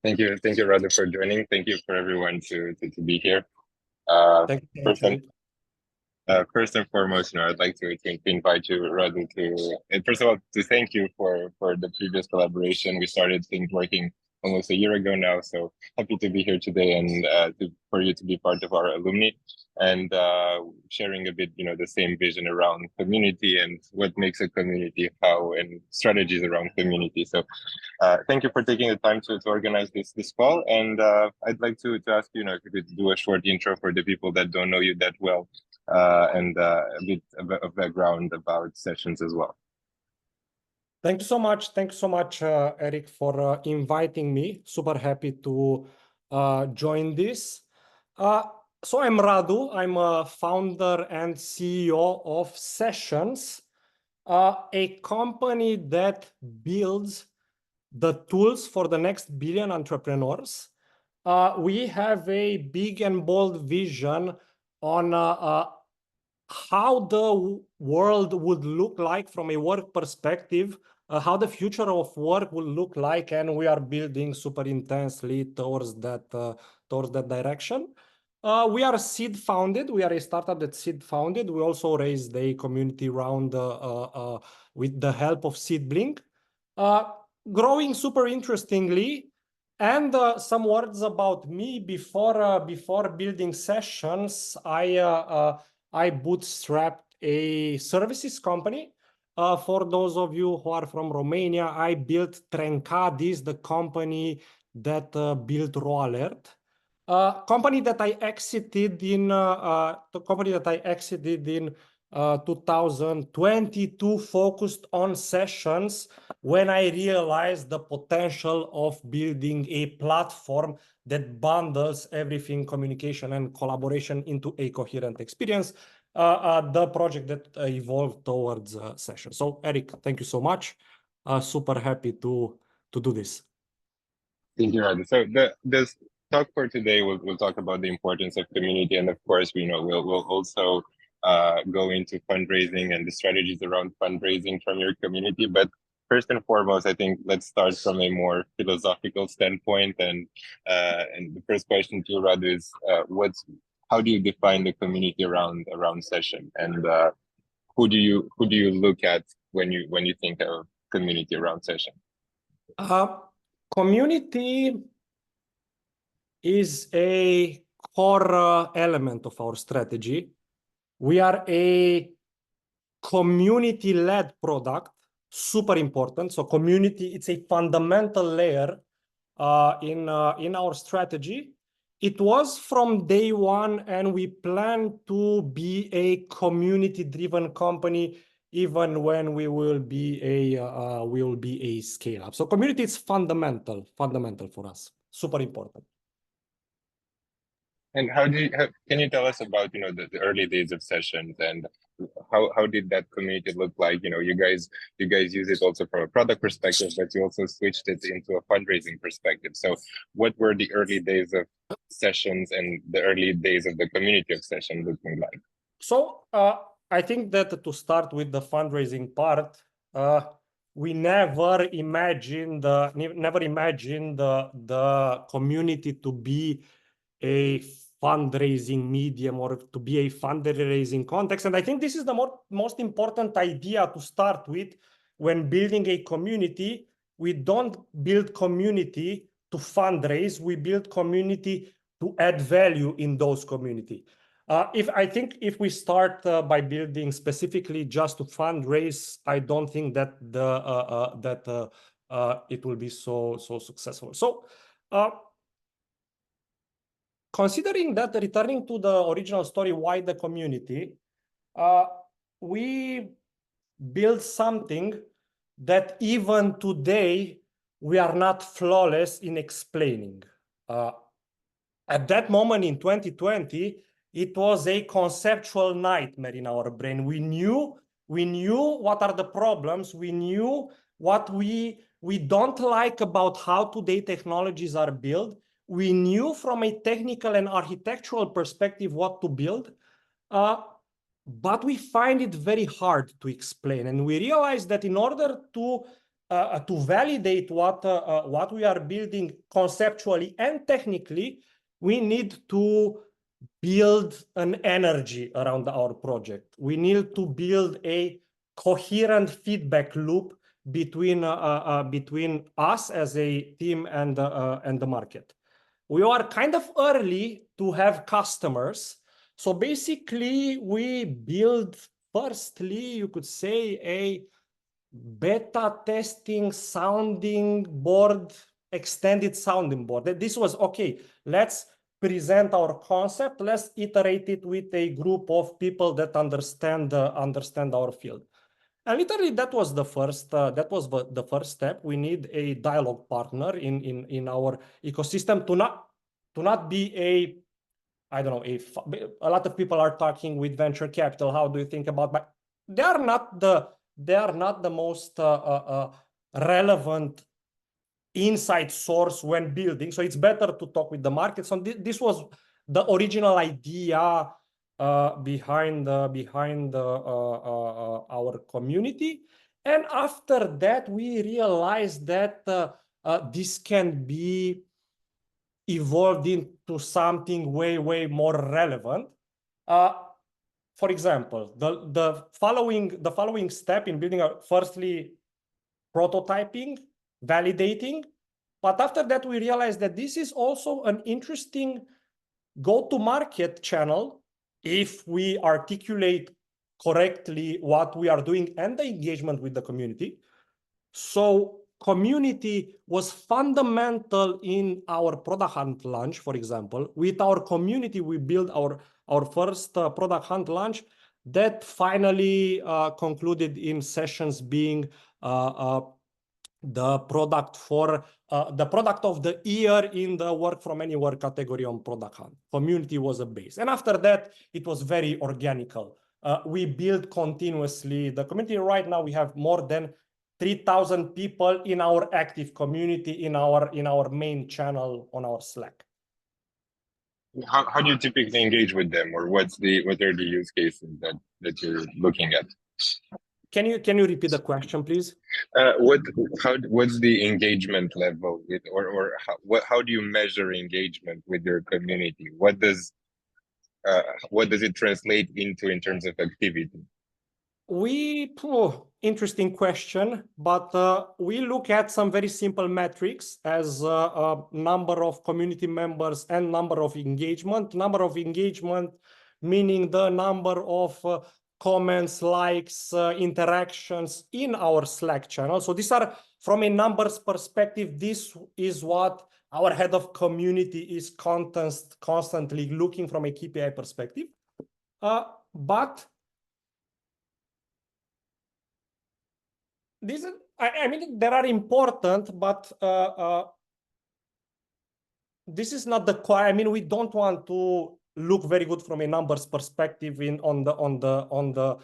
Thank you, Radu, for joining. Thank you for everyone to be here. Uh, Thank you so much, first and Eric. First and foremost, I'd like to invite you, Radu, and first of all, to thank you for the previous collaboration. We started things working almost a year ago now, so happy to be here today and for you to be part of our alumni and sharing a bit, the same vision around community and what makes a community, how, and strategies around community. So thank you for taking the time to organize this call. And I'd like to ask you, if you could do a short intro for the people that don't know you that well, and a bit of background about sessions as well. Thank you so much. Thank you so much, Eric, for inviting me. Super happy to join this. So I'm Radu. I'm a founder and CEO of Sessions, a company that builds the tools for the next billion entrepreneurs. We have a big and bold vision on how the world would look like from a work perspective, how the future of work will look like, and we are building super intensely towards that direction. We are seed founded. We are a startup that's seed founded. We also raised a community round with the help of SeedBlink, growing super interestingly. And some words about me before building Sessions. I bootstrapped a services company. For those of you who are from Romania, I built Trencadis, the company that built RoAlert. Company that I exited in 2022, focused on sessions when I realized the potential of building a platform that bundles everything communication and collaboration into a coherent experience. The project that evolved towards Session. So Eric, thank you so much. Super happy to do this. Thank you, Radu. So this talk for today, we'll talk about the importance of community, and of course, we'll also go into fundraising and the strategies around fundraising from your community. But first and foremost, I think let's start from a more philosophical standpoint. And the first question to you, Radu, is how do you define the community around Session, and who do you look at when you think of community around Session? Community is a core element of our strategy. We are a community-led product, super important. So community, it's a fundamental layer in our strategy. It was from day one, and we plan to be a community-driven company even when we will be a scale up. So community is fundamental for us, super important. And can you tell us about the early days of Sessions, and how did that community look like? You guys use it also from a product perspective, but you also switched it into a fundraising perspective. So what were the early days of Sessions and the early days of the community of Sessions looking like? So I think that to start with the fundraising part, we never imagined the community to be a fundraising medium or to be a fundraising context. And I think this is the most important idea to start with when building a community. We don't build community to fundraise. We build community to add value in those community. If we start by building specifically just to fundraise, I don't think that it will be so successful. So considering that, returning to the original story, why the community, we built something that even today we are not flawless in explaining. At that moment in 2020, it was a conceptual nightmare in our brain. We knew what are the problems. We knew what we don't like about how today technologies are built. We knew from a technical and architectural perspective what to build, but we find it very hard to explain. And we realized that in order to to validate what we are building conceptually and technically, we need to build an energy around our project. We need to build a coherent feedback loop between us as a team and the market. We are kind of early to have customers. So basically, we build, firstly, you could say, a beta testing sounding board, extended sounding board. This was, okay, let's present our concept, let's iterate it with a group of people that understand our field. And literally, that was the first step. We need a dialogue partner in our ecosystem to not be a, I don't know, a lot of people are talking with venture capital. How do you think about, but they are not the most relevant insight source when building. So it's better to talk with the market. So this was the original idea behind our community. And after that, we realized that this can be evolved into something way more relevant. For example, the following step in building firstly prototyping, validating, but after that we realized that this is also an interesting go-to-market channel if we articulate correctly what we are doing and the engagement with the community. So community was fundamental in our product hunt launch, for example. With our community, we built our first product hunt launch that finally concluded in sessions being the product of the year in the work from anywhere category on product hunt. Community was a base. And after that, it was very organical. We build continuously. The community right now, we have more than 3,000 people in our active community, in our main channel on our Slack. How do you typically engage with them, or what are the use cases that you're looking at? Can you repeat the question, please? What's the engagement level with, or how do you measure engagement with your community? What does it translate into in terms of activity? Interesting question, but we look at some very simple metrics as number of community members and number of engagement. Number of engagement meaning the number of comments, likes, interactions in our Slack channel. So these are, from a numbers perspective, this is what our head of community is constantly looking from a KPI perspective. But this is, I mean, they are important, but this is not the core. I mean, we don't want to look very good from a numbers perspective on the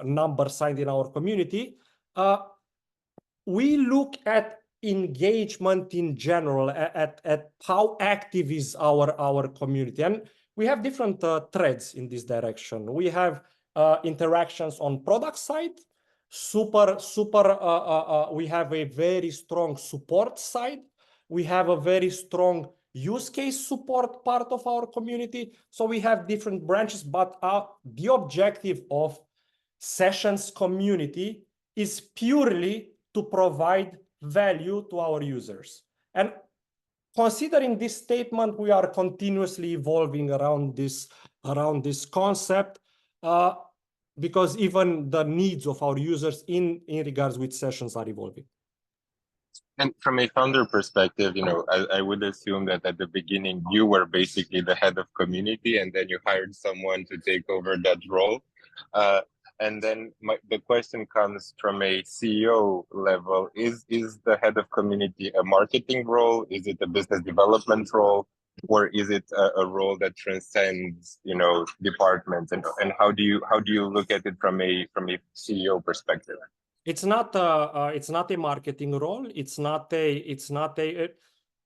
number side in our community. We look at engagement in general, at how active is our community, and we have different threads in this direction. We have interactions on product side. We have a very strong support side. We have a very strong use case support part of our community. So we have different branches, but the objective of sessions community is purely to provide value to our users. And considering this statement, we are continuously evolving around this concept. Because even the needs of our users in regards with sessions are evolving. And from a founder perspective, I would assume that at the beginning you were basically the head of community, and then you hired someone to take over that role. And then the question comes from a CEO level: is the head of community a marketing role? Is it a business development role? Or is it a role that transcends, departments? And how do you look at it from a CEO perspective? It's not a marketing role.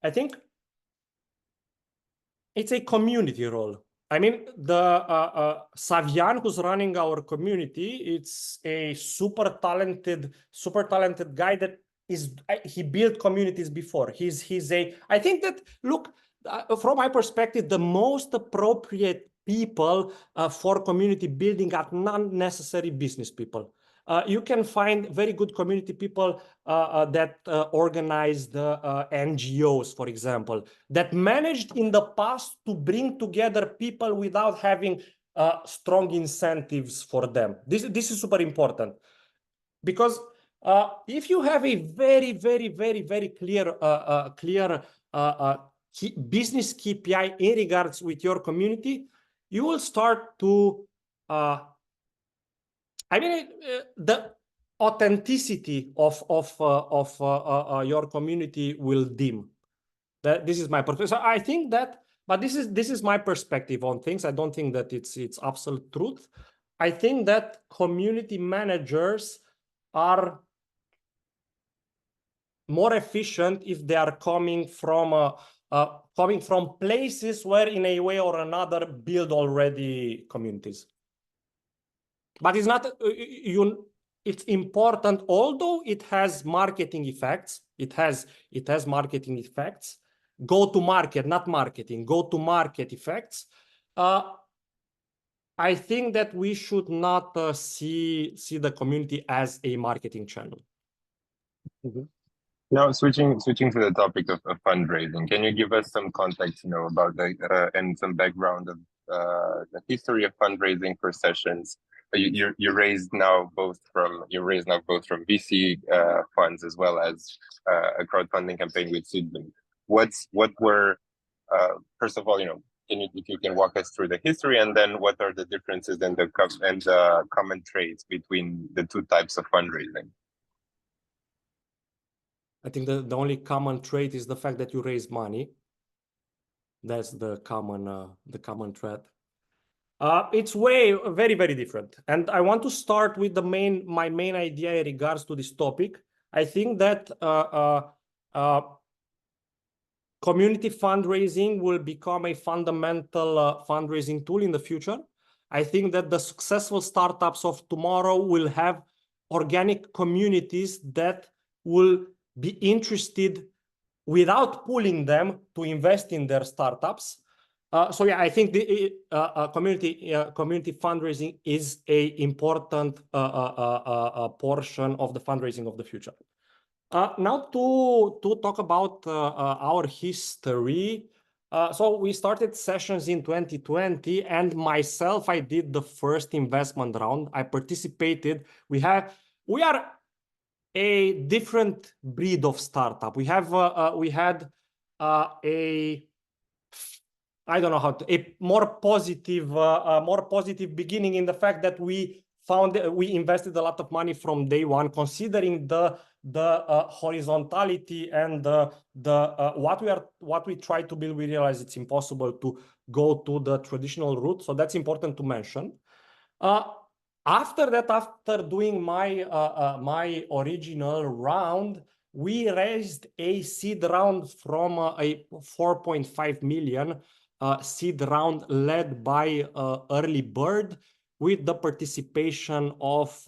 I think it's a community role. I mean, the Savian, who's running our community, it's a super talented guy that he built communities before. He's a, I think that, look, from my perspective, the most appropriate people for community building are not necessarily business people. You can find very good community people that organize the NGOs, for example, that managed in the past to bring together people without having strong incentives for them. This is super important, because if you have a very clear business KPI in regards with your community, you will start to the authenticity of your community will dim. This is my perspective. So I think that, but this is my perspective on things. I don't think that it's absolute truth. I think that community managers are more efficient if they are coming from places where, in a way or another, build already communities. But it's not it's important, although it has marketing effects. It has marketing effects. Go to market, not marketing. Go to market effects. I think that we should not see the community as a marketing channel. Mm-hmm. Now, switching to the topic of fundraising, can you give us some context, about the and some background of the history of fundraising for sessions? You raised now both from VC funds as well as a crowdfunding campaign with SeedBlink. What were first of all, if you can walk us through the history, and then what are the differences and the common traits between the two types of fundraising? I think the only common trait is the fact that you raise money. That's the common thread. It's very different. And I want to start with my main idea in regards to this topic. I think that community fundraising will become a fundamental fundraising tool in the future. I think that the successful startups of tomorrow will have organic communities that will be interested, without pulling them, to invest in their startups. So yeah, I think the community fundraising is a important portion of the fundraising of the future. Now to talk about our history. So we started sessions in 2020, and myself, I did the first investment round. I participated. We are a different breed of startup. We had a more positive beginning, in the fact that we invested a lot of money from day one, considering the horizontality and what we try to build. We realize it's impossible to go to the traditional route, so that's important to mention. After that, after doing my original round, we raised a seed round from a 4.5 million seed round led by Early Bird, with the participation of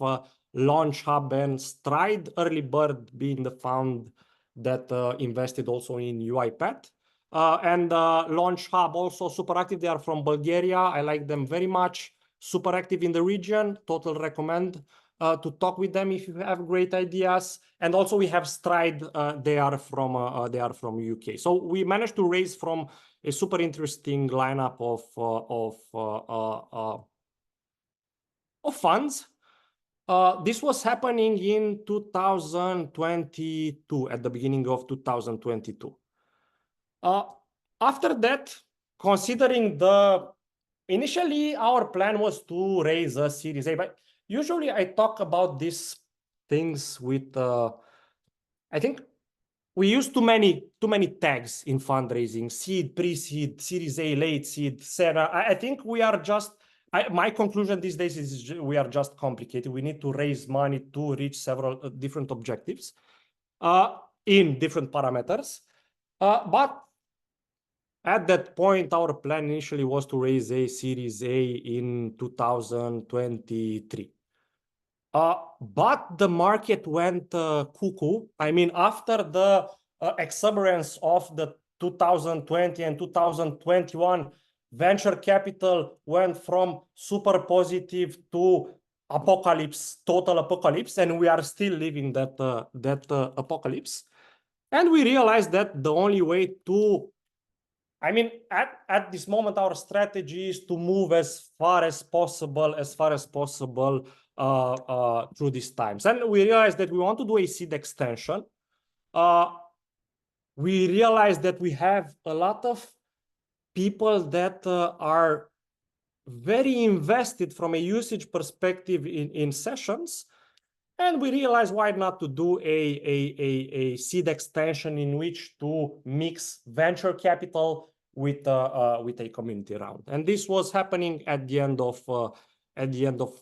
Launch Hub and Stride, Early Bird being the fund that invested also in UiPath. And Launch Hub also super active. They are from Bulgaria. I like them very much. Super active in the region. Total recommend to talk with them if you have great ideas. And also we have Stride. They are from UK. So we managed to raise from a super interesting lineup of funds. This was happening in 2022, at the beginning of 2022. After that, considering initially our plan was to raise a Series A, but usually I talk about these things with, I think we use too many tags in fundraising: seed, pre-seed, Series A, late seed, etc. I think we are just, my conclusion these days is we are just complicated. We need to raise money to reach several different objectives in different parameters. But At that point, our plan initially was to raise a Series A in 2023. But the market went cuckoo. I mean, after the exuberance of the 2020 and 2021, venture capital went from super positive to apocalypse, total apocalypse, and we are still living that apocalypse. And we realized that the only way to, I mean, at this moment, our strategy is to move as far as possible through these times. And we realized that we want to do a seed extension. We realized that we have a lot of people that are very invested from a usage perspective in sessions. And we realized why not to do a seed extension in which to mix venture capital with a community round. And this was happening at the end of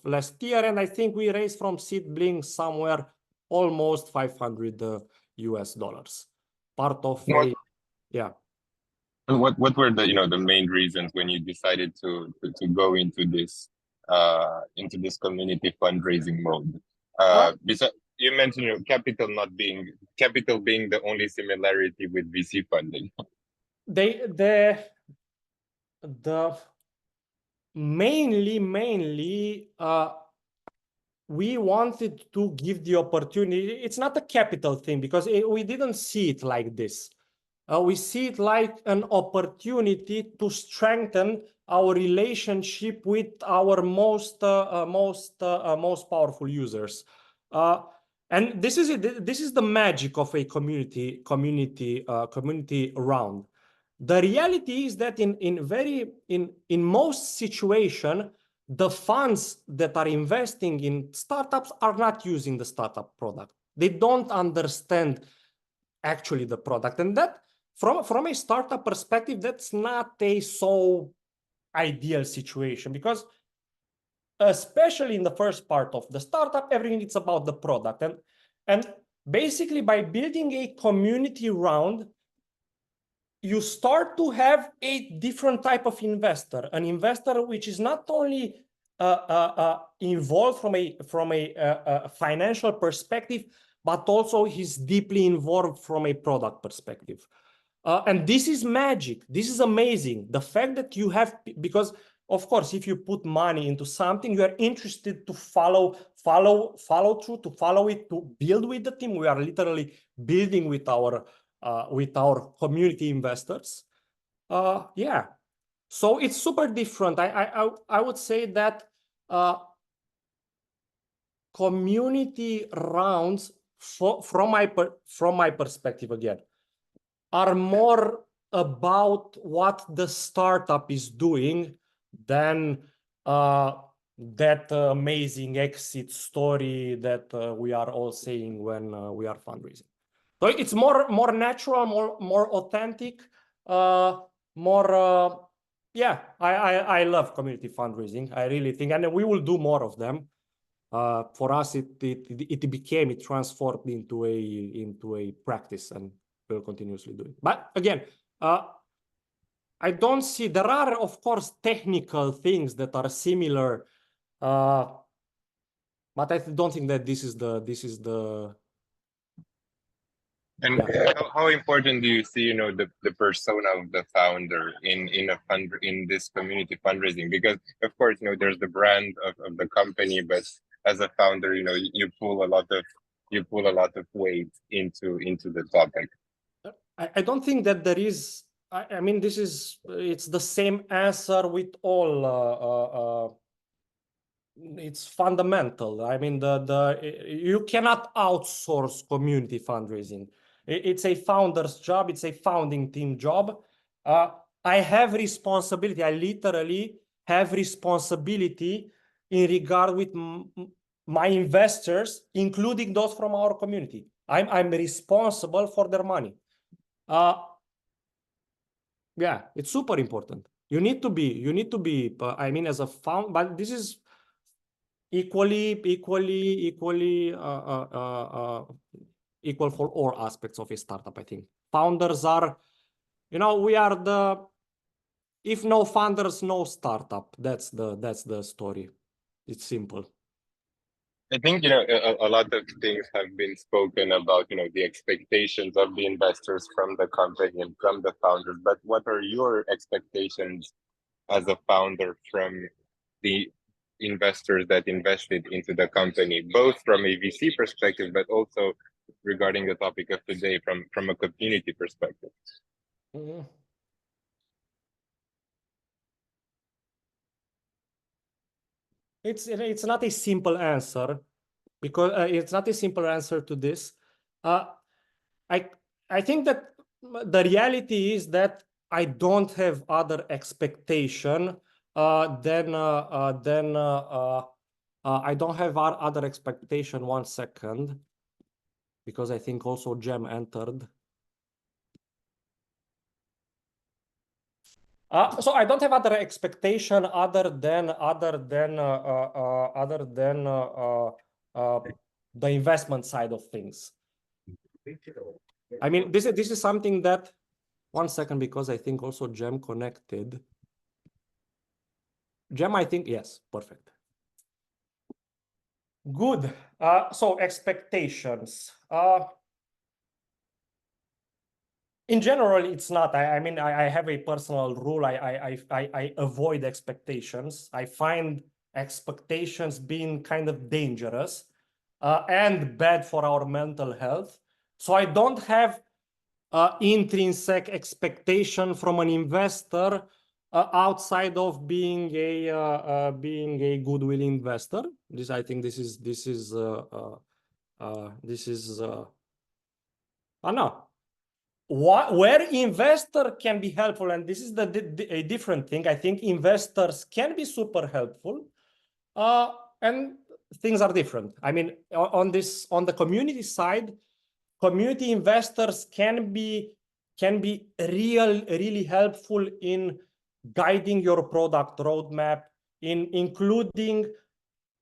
last year. And I think we raised from SeedBlink somewhere almost $500 US. Part of yeah. And what were the the main reasons when you decided to go into this community fundraising mode? Besides, you mentioned capital being the only similarity with VC funding. Mainly we wanted to give the opportunity. It's not a capital thing because we didn't see it like this. We see it like an opportunity to strengthen our relationship with our most powerful users. And this is it. This is the magic of a community round. The reality is that in most situations, the funds that are investing in startups are not using the startup product. They don't understand actually the product, and that from a startup perspective, that's not a so ideal situation, because especially in the first part of the startup, everything is about the product, and basically by building a community round, you start to have a different type of investor, an investor which is not only involved from a financial perspective, but also he's deeply involved from a product perspective. And this is magic. This is amazing. The fact that you have, because of course, if you put money into something, you are interested to follow through, to follow it, to build with the team. We are literally building with our community investors. Yeah, so it's super different. I would say that community rounds, from my perspective again, are more about what the startup is doing than that amazing exit story that we are all saying when we are fundraising. So it's more natural, more authentic, more. Yeah, I love community fundraising. I really think, and we will do more of them. For us, it transformed into a practice, and we'll continuously do it. But again, I don't see, there are of course technical things that are similar, but I don't think that this is the. And how important do you see, the persona of the founder in this community fundraising? Because of course, there's the brand of the company, but as a founder, you pull a lot of weight into the topic. I don't think that there is. I mean, it's the same answer with all. It's fundamental. I mean, you cannot outsource community fundraising. It's a founder's job. It's a founding team job. I have responsibility. I literally have responsibility in regard with my investors, including those from our community. I'm responsible for their money. Yeah, it's super important. You need to be. I mean, as a founder, but this is equal for all aspects of a startup. I think founders are, we are if no funders, no startup. That's the story. It's simple. I think, a lot of things have been spoken about, the expectations of the investors from the company and from the founders. But what are your expectations as a founder from the investors that invested into the company, both from a VC perspective, but also regarding the topic of today from a community perspective? Mm-hmm. It's not a simple answer, because it's not a simple answer to this. I think that the reality is that I don't have other expectation than I don't have other expectation. 1 second, because I think also Jem entered. So I don't have other expectation other than the investment side of things. I mean, this is something that, 1 second, because I think also Jem connected. Jem, I think, yes, perfect. Good. So expectations. In general, it's not. I mean, I have a personal rule. I avoid expectations. I find expectations being kind of dangerous and bad for our mental health. So I don't have intrinsic expectation from an investor outside of being a goodwill investor. I think this is no. Where investor can be helpful, and this is a different thing. I think investors can be super helpful, and things are different. I mean, on the community side, community investors can be really helpful in guiding your product roadmap, in including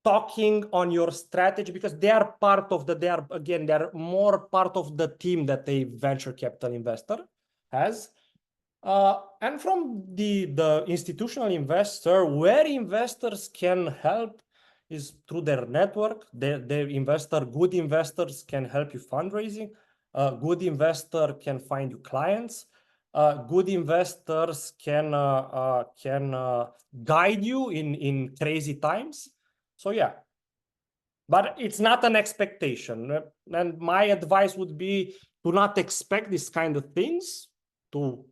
talking on your strategy, because they are more part of the team that a venture capital investor has. And from the institutional investor, where investors can help is through their network. Good investors can help you fundraising. Good investor can find you clients. Good investors can guide you in crazy times. So yeah, but it's not an expectation. And my advice would be to not expect this kind of things, to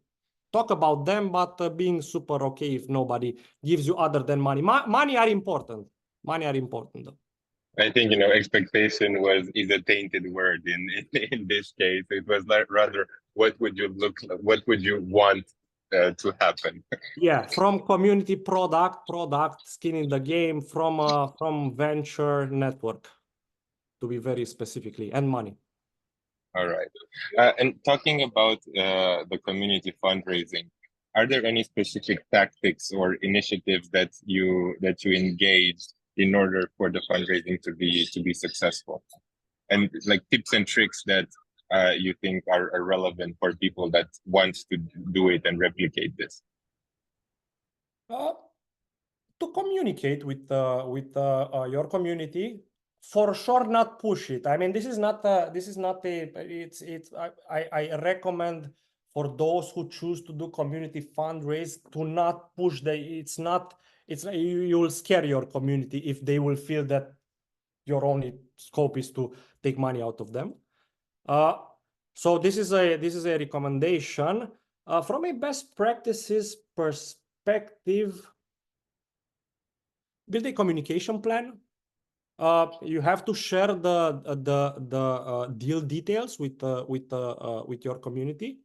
talk about them, but being super okay if nobody gives you other than money. Money are important. Money are important, though. I think, expectation is a tainted word in this case. It was rather, what would you want to happen? Yeah, from community product, skin in the game, from venture network, to be very specifically, and money. All right. And talking about the community fundraising, are there any specific tactics or initiatives that you engage in order for the fundraising to be successful, and like tips and tricks that you think are relevant for people that want to do it and replicate this? To communicate with your community, for sure, not push it. I mean, I recommend for those who choose to do community fundraise to not push you will scare your community if they will feel that your only scope is to take money out of them. So this is a recommendation from a best practices perspective. Build a communication plan. You have to share the deal details with your community.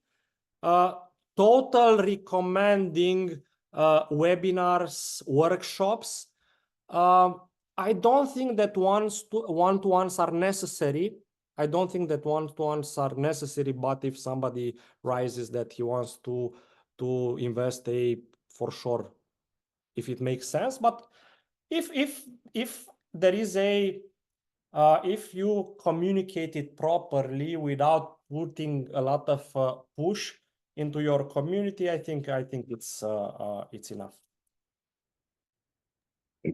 Total recommending webinars, workshops. I don't think that one-to-ones are necessary. I don't think that one-to-ones are necessary. But if somebody rises that he wants to invest, for sure, if it makes sense. But if there is if you communicate it properly without putting a lot of push, into your community, I think it's enough.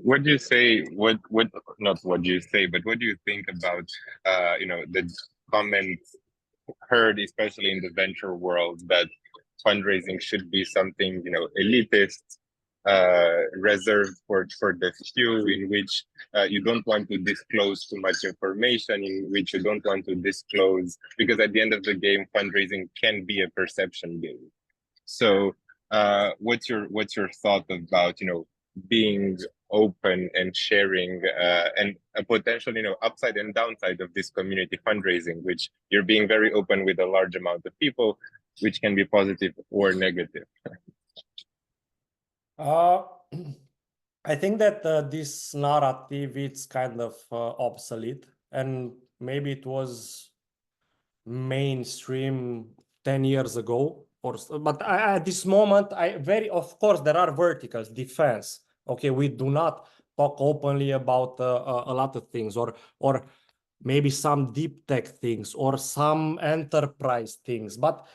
What do you say? What not what do you say, but what do you think about the comments heard, especially in the venture world, that fundraising should be something elitist, reserved for the few, in which you don't want to disclose too much information, in which you don't want to disclose, because at the end of the game, fundraising can be a perception game. So what's your thought about being open and sharing, and a potential upside and downside of this community fundraising, which you're being very open with a large amount of people, which can be positive or negative? I think that this narrative, it's kind of obsolete, and maybe it was mainstream 10 years ago, but at this moment, of course, there are verticals, defense. Okay, we do not talk openly about a lot of things, or maybe some deep tech things, or some enterprise things, but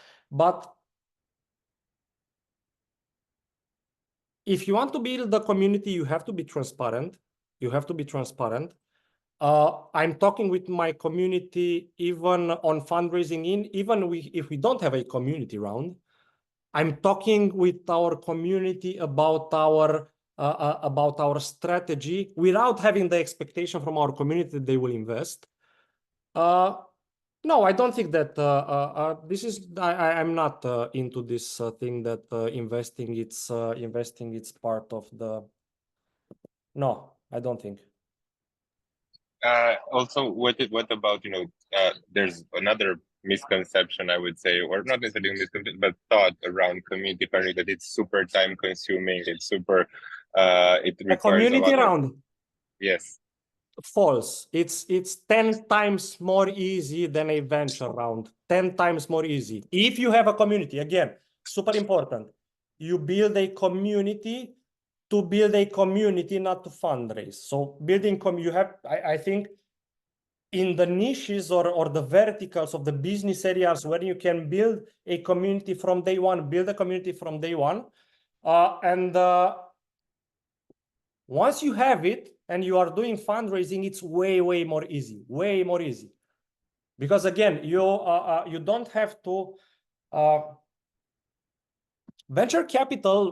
if you want to build the community, you have to be transparent. You have to be transparent. I'm talking with my community even on fundraising. If we don't have a community round, I'm talking with our community about our strategy without having the expectation from our community that they will invest. No, I don't think that this is. I'm not into this thing that investing. It's part of the. No, I don't think. Also, what about there's another misconception, I would say, or not necessarily misconception, but thought around community funding, that it's super time consuming. It's super. It A requires a community lot of. round. Yes. False. It's 10 times more easy than a venture round. 10 times more easy. If you have a community, again, super important. You build a community to build a community, not to fundraise. So building you have, I think, in the niches or the verticals of the business areas where you can build a community from day one, build a community from day one. And once you have it and you are doing fundraising, it's way more easy, way more easy. Because again, you don't have to venture capital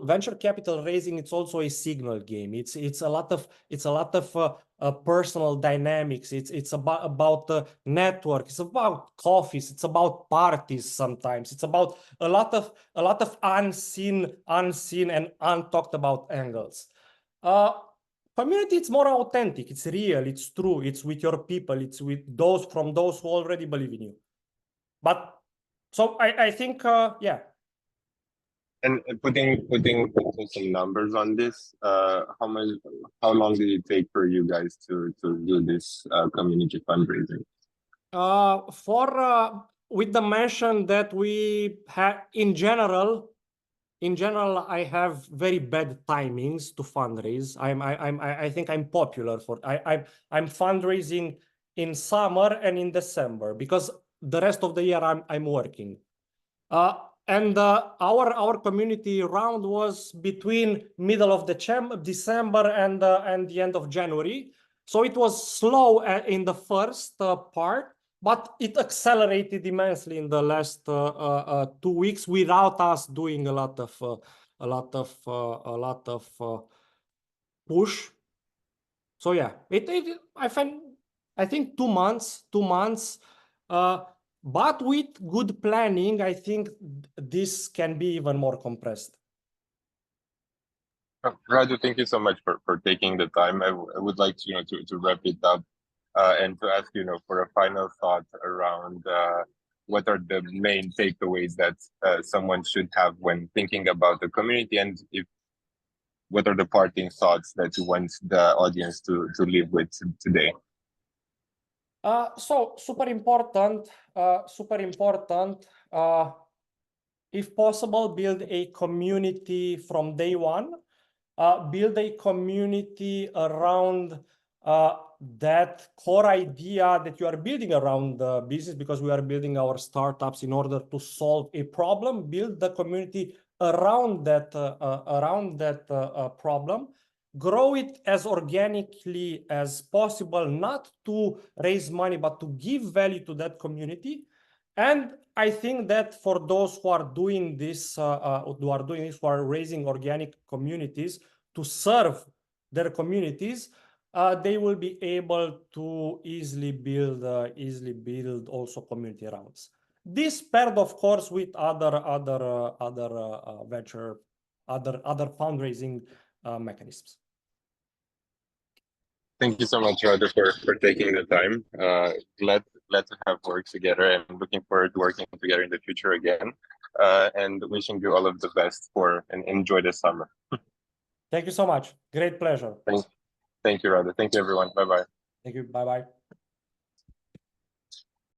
raising. It's also a signal game. It's a lot of personal dynamics. It's about network. It's about coffees. It's about parties. Sometimes it's about a lot of unseen and untalked about angles. Community, it's more authentic, it's real, it's true, it's with your people, it's with those who already believe in you. But so I think yeah. And putting some numbers on this, how long did it take for you guys to do this community fundraising? With the mention that we have in general, I have very bad timings to fundraise. I think I'm popular for. I'm fundraising in summer and in December because the rest of the year I'm working. And our community round was between middle of December and the end of January. So it was slow in the first part, but it accelerated immensely in the last 2 weeks without us doing a lot of push. So yeah, I think 2 months. But with good planning, I think this can be even more compressed. Radu, thank you so much for taking the time. I would like to wrap it up and to ask for a final thought around what are the main takeaways that someone should have when thinking about the community, and what are the parting thoughts that you want the audience to leave with today? So super important. If possible, build a community from day one. Build a community around that core idea that you are building around the business, because we are building our startups in order to solve a problem, build the community around that problem, grow it as organically as possible, not to raise money, but to give value to that community. And I think that for those who are doing this, who are raising organic communities to serve their communities, they will be able to easily build also community rounds. This paired, of course, with other fundraising mechanisms. Thank you so much, Radu, for taking the time. Glad to have worked together, and looking forward to working together in the future again. And wishing you all of the best and enjoy the summer. Thank you so much. Great pleasure. Thank you, Radu. Thank you, everyone. Bye-bye. Thank you. Bye-bye.